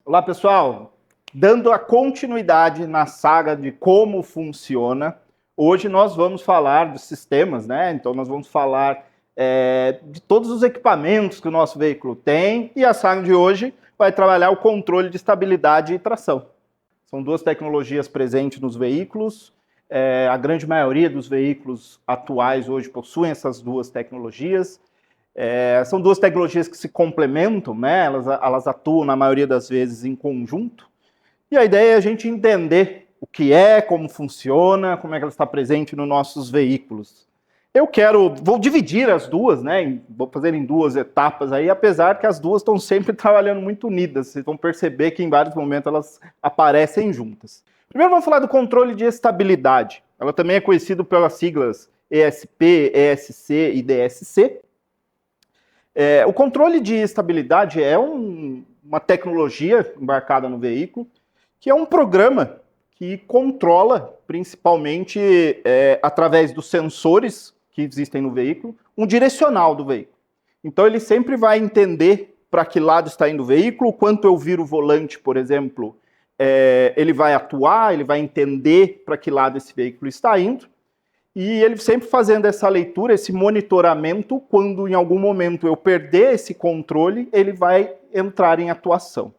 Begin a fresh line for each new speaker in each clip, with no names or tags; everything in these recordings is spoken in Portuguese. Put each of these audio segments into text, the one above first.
Olá, pessoal! Dando a continuidade na saga de como funciona, hoje nós vamos falar dos sistemas, né? Então nós vamos falar de todos os equipamentos que o nosso veículo tem, e a saga de hoje vai trabalhar o controle de estabilidade e tração. São duas tecnologias presentes nos veículos. A grande maioria dos veículos atuais hoje possuem essas duas tecnologias. São duas tecnologias que se complementam, né? Elas atuam, na maioria das vezes, em conjunto. E a ideia é a gente entender o que é, como funciona, como é que ela está presente nos nossos veículos. Vou dividir as duas, né? Vou fazer em duas etapas aí, apesar que as duas estão sempre trabalhando muito unidas. Vocês vão perceber que em vários momentos elas aparecem juntas. Primeiro vamos falar do controle de estabilidade. Ela também é conhecida pelas siglas ESP, ESC e DSC. O controle de estabilidade é uma tecnologia embarcada no veículo, que é um programa que controla, principalmente através dos sensores que existem no veículo, um direcional do veículo. Então ele sempre vai entender para que lado está indo o veículo, quanto eu viro o volante, por exemplo, ele vai atuar, ele vai entender para que lado esse veículo está indo. E ele sempre fazendo essa leitura, esse monitoramento, quando em algum momento eu perder esse controle, ele vai entrar em atuação.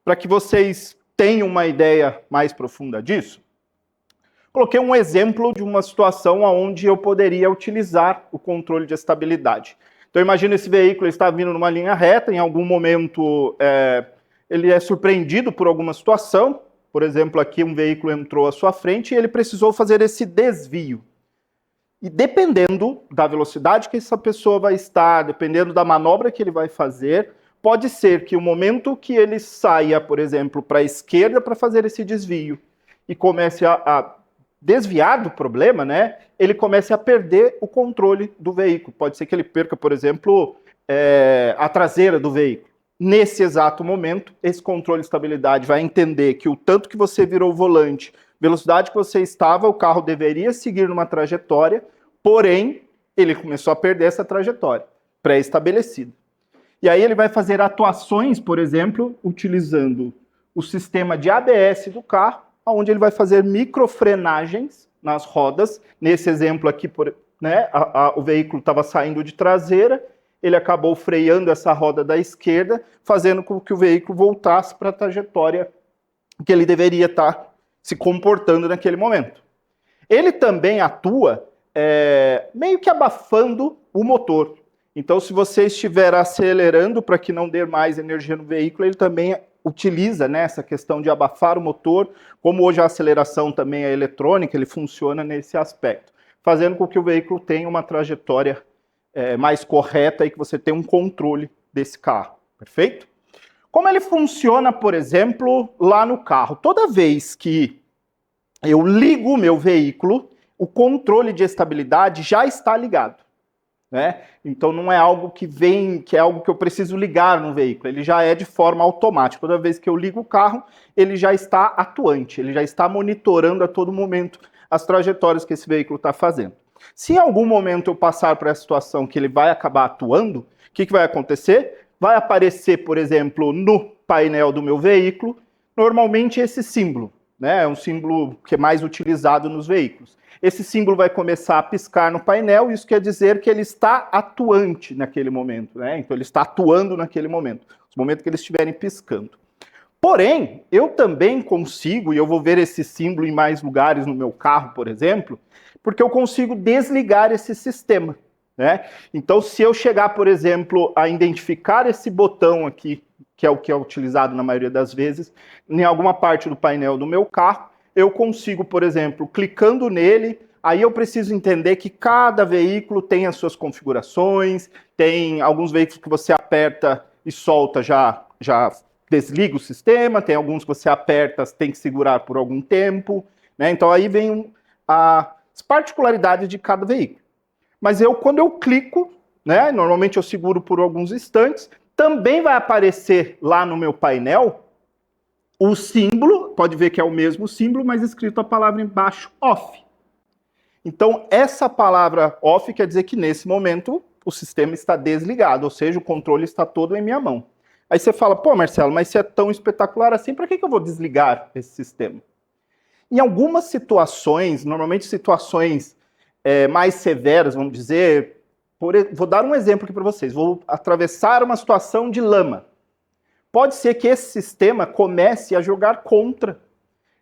Para que vocês tenham uma ideia mais profunda disso, coloquei um exemplo de uma situação onde eu poderia utilizar o controle de estabilidade. Então imagina esse veículo, ele está vindo numa linha reta, em algum momento ele é surpreendido por alguma situação, por exemplo, aqui um veículo entrou à sua frente e ele precisou fazer esse desvio. E dependendo da velocidade que essa pessoa vai estar, dependendo da manobra que ele vai fazer, pode ser que o momento que ele saia, por exemplo, para a esquerda para fazer esse desvio e comece a desviar do problema, né, ele comece a perder o controle do veículo. Pode ser que ele perca, por exemplo, a traseira do veículo. Nesse exato momento, esse controle de estabilidade vai entender que o tanto que você virou o volante, velocidade que você estava, o carro deveria seguir numa trajetória, porém, ele começou a perder essa trajetória pré-estabelecida. E aí ele vai fazer atuações, por exemplo, utilizando o sistema de ABS do carro, onde ele vai fazer microfrenagens nas rodas. Nesse exemplo aqui, o veículo estava saindo de traseira, ele acabou freando essa roda da esquerda, fazendo com que o veículo voltasse para a trajetória que ele deveria estar se comportando naquele momento. Ele também atua meio que abafando o motor. Então, se você estiver acelerando para que não dê mais energia no veículo, ele também utiliza, né, essa questão de abafar o motor. Como hoje a aceleração também é eletrônica, ele funciona nesse aspecto, fazendo com que o veículo tenha uma trajetória mais correta e que você tenha um controle desse carro. Perfeito? Como ele funciona, por exemplo, lá no carro? Toda vez que eu ligo o meu veículo, o controle de estabilidade já está ligado, né? Então não é algo que é algo que eu preciso ligar no veículo, ele já é de forma automática. Toda vez que eu ligo o carro, ele já está atuante, ele já está monitorando a todo momento as trajetórias que esse veículo está fazendo. Se em algum momento eu passar por essa situação que ele vai acabar atuando, o que vai acontecer? Vai aparecer, por exemplo, no painel do meu veículo, normalmente esse símbolo, né? É um símbolo que é mais utilizado nos veículos. Esse símbolo vai começar a piscar no painel, isso quer dizer que ele está atuante naquele momento, né? Então ele está atuando naquele momento, no momento que eles estiverem piscando. Porém, eu também consigo, e eu vou ver esse símbolo em mais lugares no meu carro, por exemplo, porque eu consigo desligar esse sistema, né? Então, se eu chegar, por exemplo, a identificar esse botão aqui, que é o que é utilizado na maioria das vezes, em alguma parte do painel do meu carro, eu consigo, por exemplo, clicando nele, aí eu preciso entender que cada veículo tem as suas configurações, tem alguns veículos que você aperta e solta, já desliga o sistema, tem alguns que você aperta, tem que segurar por algum tempo, né? Então aí vem as particularidades de cada veículo. Mas quando eu clico, né, normalmente eu seguro por alguns instantes, também vai aparecer lá no meu painel o símbolo, pode ver que é o mesmo símbolo, mas escrito a palavra embaixo, off. Então, essa palavra off quer dizer que nesse momento o sistema está desligado, ou seja, o controle está todo em minha mão. Aí você fala, pô, Marcelo, mas se é tão espetacular assim, para que eu vou desligar esse sistema? Em algumas situações, normalmente situações mais severas, vamos dizer, vou dar um exemplo aqui para vocês. Vou atravessar uma situação de lama. Pode ser que esse sistema comece a jogar contra.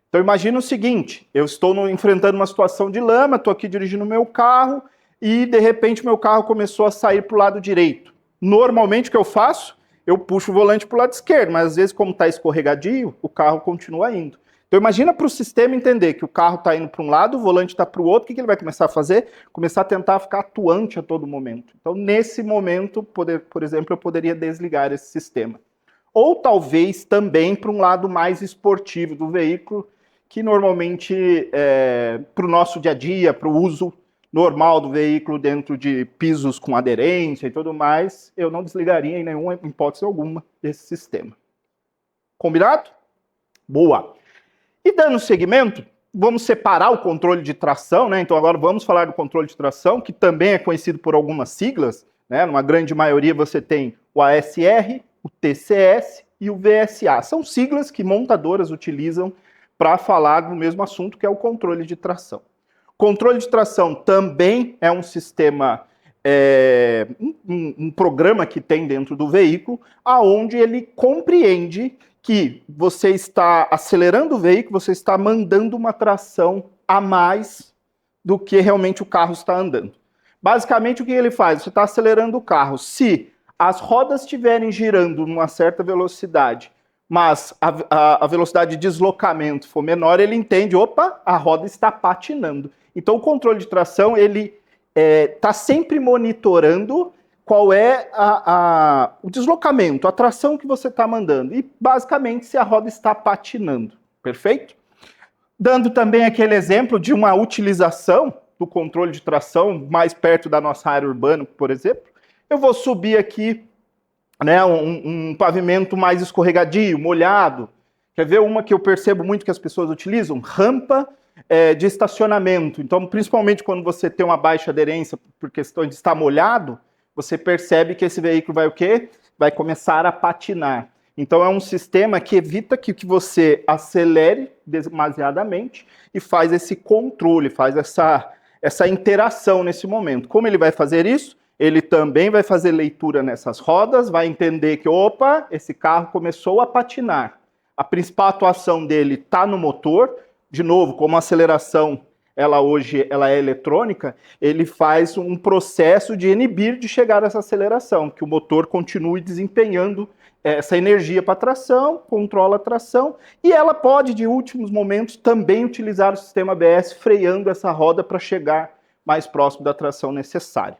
Então imagina o seguinte, eu estou enfrentando uma situação de lama, estou aqui dirigindo o meu carro e de repente meu carro começou a sair para o lado direito. Normalmente o que eu faço? Eu puxo o volante para o lado esquerdo, mas às vezes como está escorregadio, o carro continua indo. Então imagina para o sistema entender que o carro está indo para um lado, o volante está para o outro, o que ele vai começar a fazer? Começar a tentar ficar atuante a todo momento. Então nesse momento, por exemplo, eu poderia desligar esse sistema. Ou talvez também para um lado mais esportivo do veículo, que normalmente para o nosso dia a dia, para o uso normal do veículo dentro de pisos com aderência e tudo mais, eu não desligaria em nenhuma hipótese alguma desse sistema. Combinado? Boa! E dando seguimento, vamos separar o controle de tração, né? Então agora vamos falar do controle de tração, que também é conhecido por algumas siglas, né? Numa grande maioria você tem o ASR, o TCS e o VSA. São siglas que montadoras utilizam para falar do mesmo assunto, que é o controle de tração. Controle de tração também é um sistema, um programa que tem dentro do veículo, aonde ele compreende que você está acelerando o veículo, você está mandando uma tração a mais do que realmente o carro está andando. Basicamente, o que ele faz? Você está acelerando o carro. Se as rodas estiverem girando numa certa velocidade, mas a velocidade de deslocamento for menor, ele entende, opa, a roda está patinando. Então, o controle de tração, ele está sempre monitorando qual é o deslocamento, a tração que você está mandando. E, basicamente, se a roda está patinando. Perfeito? Dando também aquele exemplo de uma utilização do controle de tração mais perto da nossa área urbana, por exemplo. Eu vou subir aqui, né, um pavimento mais escorregadio, molhado. Quer ver uma que eu percebo muito que as pessoas utilizam? Rampa de estacionamento. Então, principalmente quando você tem uma baixa aderência por questão de estar molhado, você percebe que esse veículo vai o quê? Vai começar a patinar. Então, é um sistema que evita que você acelere demasiadamente e faz esse controle, faz essa interação nesse momento. Como ele vai fazer isso? Ele também vai fazer leitura nessas rodas, vai entender que, opa, esse carro começou a patinar. A principal atuação dele está no motor. De novo, como a aceleração hoje é eletrônica, ele faz um processo de inibir de chegar a essa aceleração, que o motor continue desempenhando essa energia para a tração, controla a tração, e ela pode, de últimos momentos, também utilizar o sistema ABS freando essa roda para chegar mais próximo da tração necessária.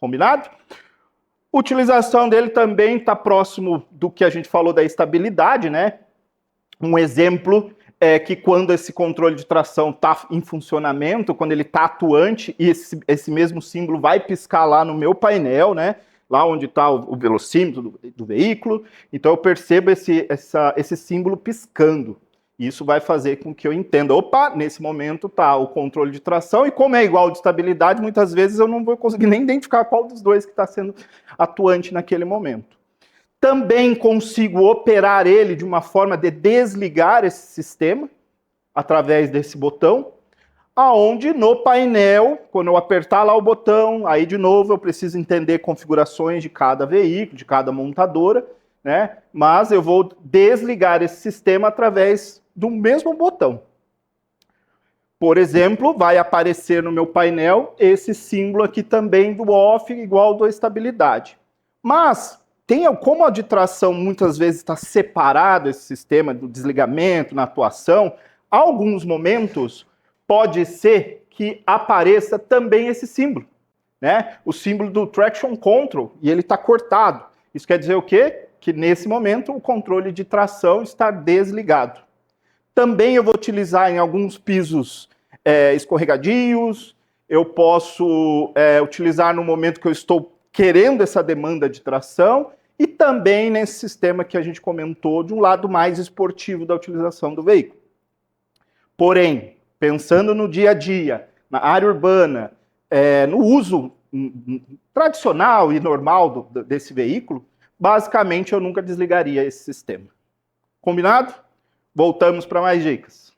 Combinado? A utilização dele também está próximo do que a gente falou da estabilidade, né? Um exemplo é que quando esse controle de tração está em funcionamento, quando ele está atuante, e esse mesmo símbolo vai piscar lá no meu painel, né? Lá onde está o velocímetro do veículo, então eu percebo esse símbolo piscando. Isso vai fazer com que eu entenda, opa, nesse momento está o controle de tração, e como é igual de estabilidade, muitas vezes eu não vou conseguir nem identificar qual dos dois que está sendo atuante naquele momento. Também consigo operar ele de uma forma de desligar esse sistema, através desse botão, aonde no painel, quando eu apertar lá o botão, aí de novo eu preciso entender configurações de cada veículo, de cada montadora, né? Mas eu vou desligar esse sistema através do mesmo botão. Por exemplo, vai aparecer no meu painel esse símbolo aqui também do off igual da estabilidade. Mas como a de tração muitas vezes está separado esse sistema do desligamento, na atuação, alguns momentos pode ser que apareça também esse símbolo, né? O símbolo do traction control, e ele está cortado. Isso quer dizer o quê? Que nesse momento o controle de tração está desligado. Também eu vou utilizar em alguns pisos escorregadios, eu posso utilizar no momento que eu estou querendo essa demanda de tração, e também nesse sistema que a gente comentou, de um lado mais esportivo da utilização do veículo. Porém, pensando no dia a dia, na área urbana, no uso tradicional e normal desse veículo, basicamente eu nunca desligaria esse sistema. Combinado? Voltamos para mais dicas.